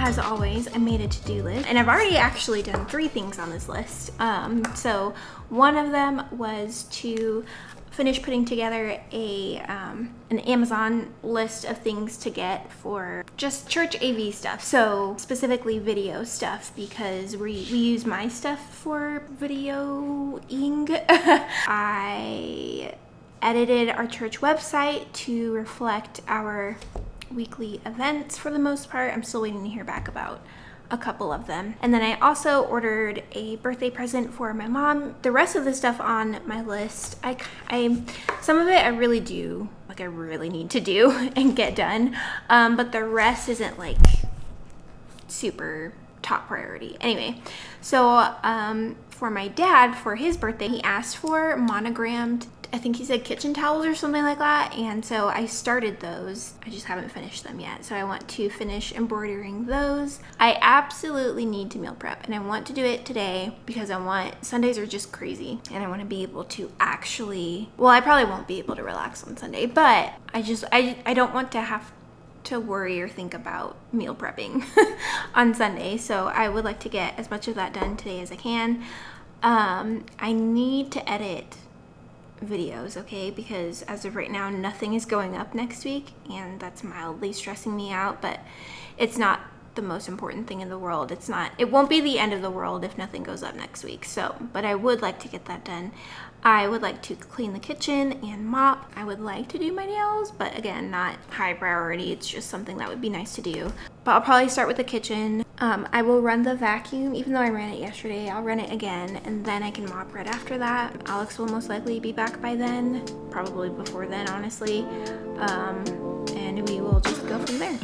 as always, I made a to-do list, and I've already actually done 3 things on this list. So one of them was to finish putting together an Amazon list of things to get for just church AV stuff. So specifically video stuff, because we use my stuff for videoing. I edited our church website to reflect our weekly events for the most part. I'm still waiting to hear back about a couple of them. And then I also ordered a birthday present for my mom. The rest of the stuff on my list, some of it I really do, like I really need to do and get done. But the rest isn't like super top priority. Anyway, so for my dad, for his birthday, he asked for monogrammed, I think he said kitchen towels or something like that. And so I started those. I just haven't finished them yet. So I want to finish embroidering those. I absolutely need to meal prep, and I want to do it today because Sundays are just crazy, and I want to be able to actually, well, I probably won't be able to relax on Sunday, but I don't want to have to worry or think about meal prepping on Sunday. So I would like to get as much of that done today as I can. I need to edit videos, okay, because as of right now nothing is going up next week, and that's mildly stressing me out, but it's not the most important thing in the world. It won't be the end of the world if nothing goes up next week. So, but I would like to get that done. I would like to clean the kitchen and mop. I would like to do my nails, but again, not high priority. It's just something that would be nice to do. But I'll probably start with the kitchen. I will run the vacuum. Even though I ran it yesterday, I'll run it again, and then I can mop right after that. Alex will most likely be back by then, probably before then, honestly. And we will just go from there.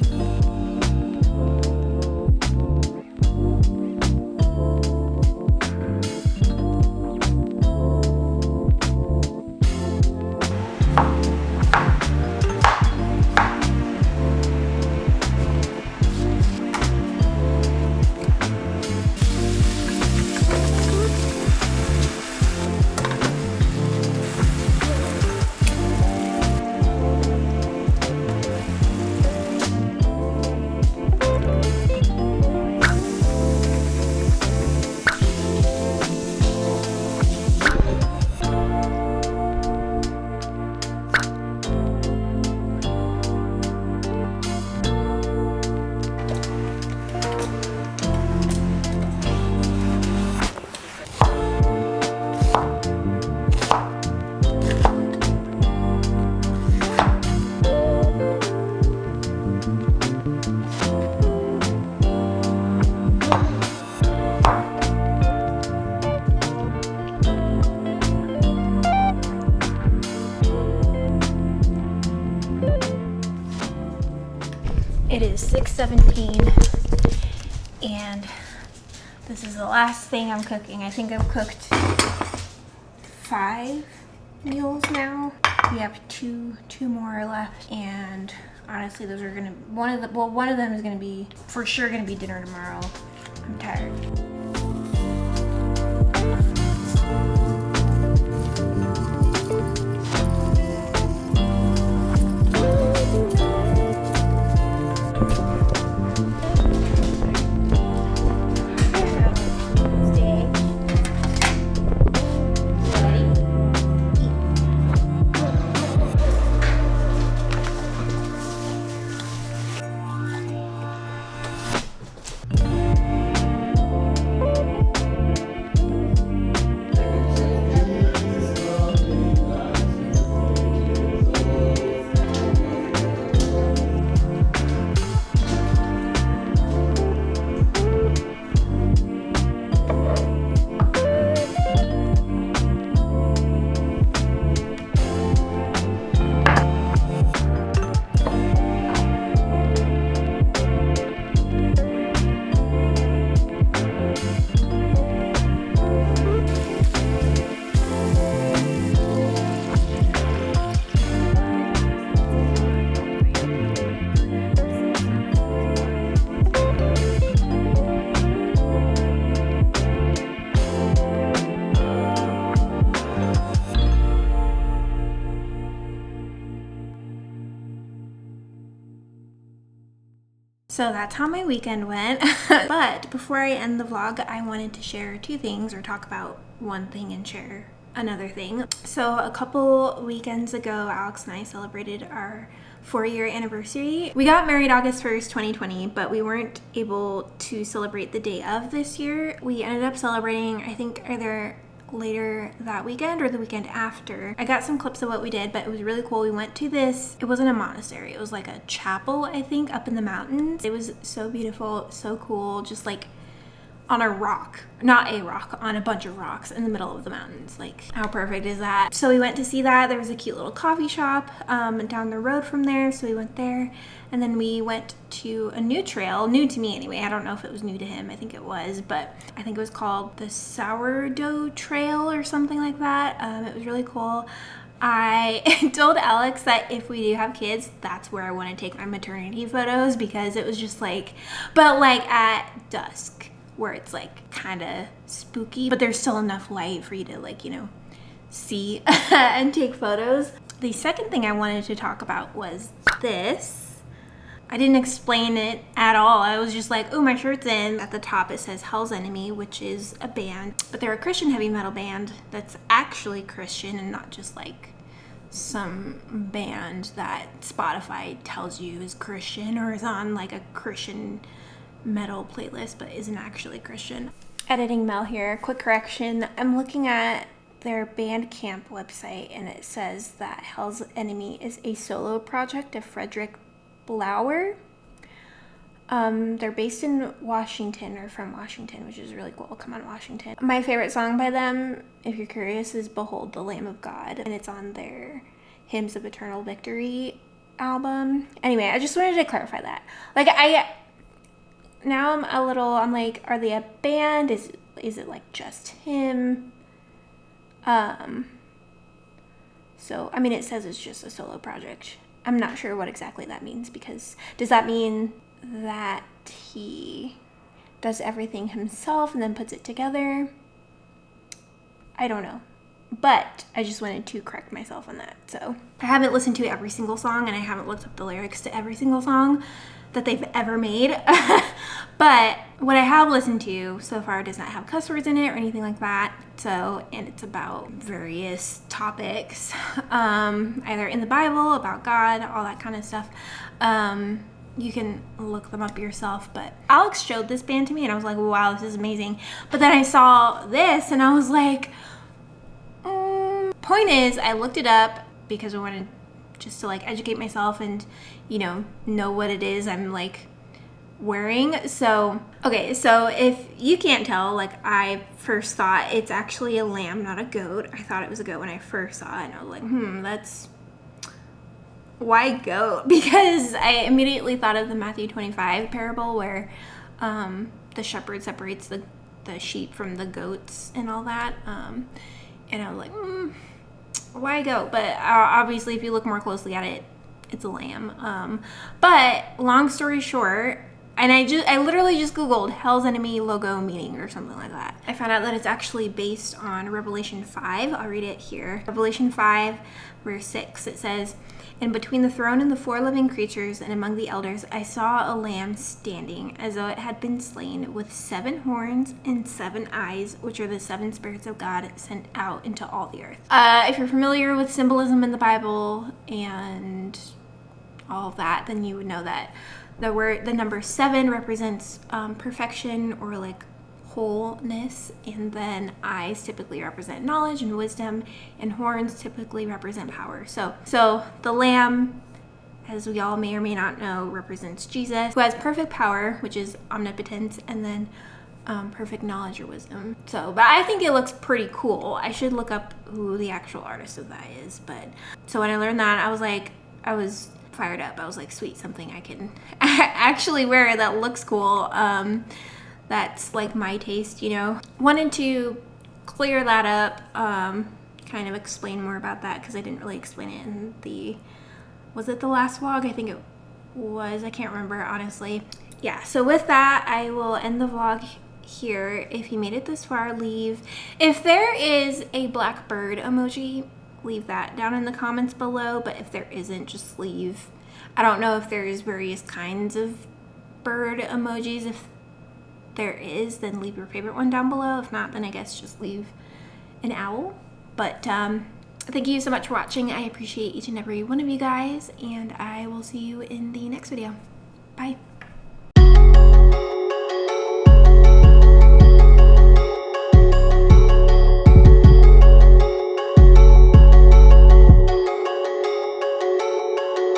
It is 6:17, and this is the last thing I'm cooking. I think I've cooked 5 meals now. We have two more left, and honestly, those are gonna, one of them is gonna be for sure gonna be dinner tomorrow. I'm tired. So that's how my weekend went. But before I end the vlog, I wanted to share two things, or talk about one thing and share another thing. So a couple weekends ago, Alex and I celebrated our 4-year anniversary. We got married August 1st, 2020, but we weren't able to celebrate the day of this year. We ended up celebrating, I think, either later that weekend or the weekend after. I got some clips of what we did, but it was really cool. We went to this, it wasn't a monastery, it was like a chapel, I think, up in the mountains. It was so beautiful, so cool, just like on a rock, not a rock, on a bunch of rocks in the middle of the mountains. Like, how perfect is that? So we went to see that. There was a cute little coffee shop down the road from there, so we went there. And then we went to a new trail, new to me anyway. I don't know if it was new to him, I think it was, but I think it was called the Sourdough Trail or something like that. It was really cool. I told Alex that if we do have kids, that's where I want to take my maternity photos, because it was just like, but like at dusk, where it's like kind of spooky, but there's still enough light for you to, like, you know, see and take photos. The second thing I wanted to talk about was this. I didn't explain it at all. I was just like, oh, my shirt's in. At the top it says Hell's Enemy, which is a band, but they're a Christian heavy metal band that's actually Christian and not just like some band that Spotify tells you is Christian or is on like a Christian metal playlist but isn't actually Christian. Editing Mel here. Quick correction. I'm looking at their Bandcamp website and it says that Hell's Enemy is a solo project of Frederick Blauer. They're based in Washington, or from Washington, which is really cool. Come on, Washington. My favorite song by them, if you're curious, is Behold the Lamb of God, and it's on their Hymns of Eternal Victory album. Anyway, I just wanted to clarify that. Like, now I'm like, are they a band? Is it like just him? So, I mean, it says it's just a solo project. I'm not sure what exactly that means, because does that mean that he does everything himself and then puts it together? I don't know. But I just wanted to correct myself on that. So I haven't listened to every single song, and I haven't looked up the lyrics to every single song that they've ever made. But what I have listened to so far does not have cuss words in it or anything like that. So, and it's about various topics, either in the Bible, about God, all that kind of stuff. You can look them up yourself, but Alex showed this band to me and I was like, wow, this is amazing. But then I saw this and I was like, point is, I looked it up because I wanted just to like educate myself and, you know what it is I'm like wearing. So, okay, so if you can't tell, like, I first thought it's actually a lamb, not a goat. I thought it was a goat when I first saw it, and I was like, that's, why goat? Because I immediately thought of the Matthew 25 parable where the shepherd separates the sheep from the goats and all that. And I was like, why goat? But obviously, if you look more closely at it, it's a lamb. But long story short, and I literally just Googled Hell's Enemy logo meaning or something like that. I found out that it's actually based on Revelation 5. I'll read it here. Revelation 5, verse 6. It says, "And between the throne and the 4 living creatures and among the elders, I saw a lamb standing as though it had been slain, with 7 horns and 7 eyes, which are the 7 spirits of God sent out into all the earth." If you're familiar with symbolism in the Bible and all of that, then you would know that the number 7 represents perfection or like wholeness, and then eyes typically represent knowledge and wisdom, and horns typically represent power. So the lamb, as we all may or may not know, represents Jesus, who has perfect power, which is omnipotence, and then perfect knowledge or wisdom. So, but I think it looks pretty cool. I should look up who the actual artist of that is. But so when I learned that, I was fired up. I was like, sweet, something I can actually wear that looks cool. That's like my taste, you know. Wanted to clear that up, kind of explain more about that, because I didn't really explain it in was it the last vlog? I think it was. I can't remember, honestly. Yeah, so with that, I will end the vlog here. If you made it this far, leave. If there is a black bird emoji, leave that down in the comments below, but if there isn't, just leave. I don't know if there's various kinds of bird emojis. If there is, then leave your favorite one down below. If not, then I guess just leave an owl. But thank you so much for watching. I appreciate each and every one of you guys, and I will see you in the next video. Bye.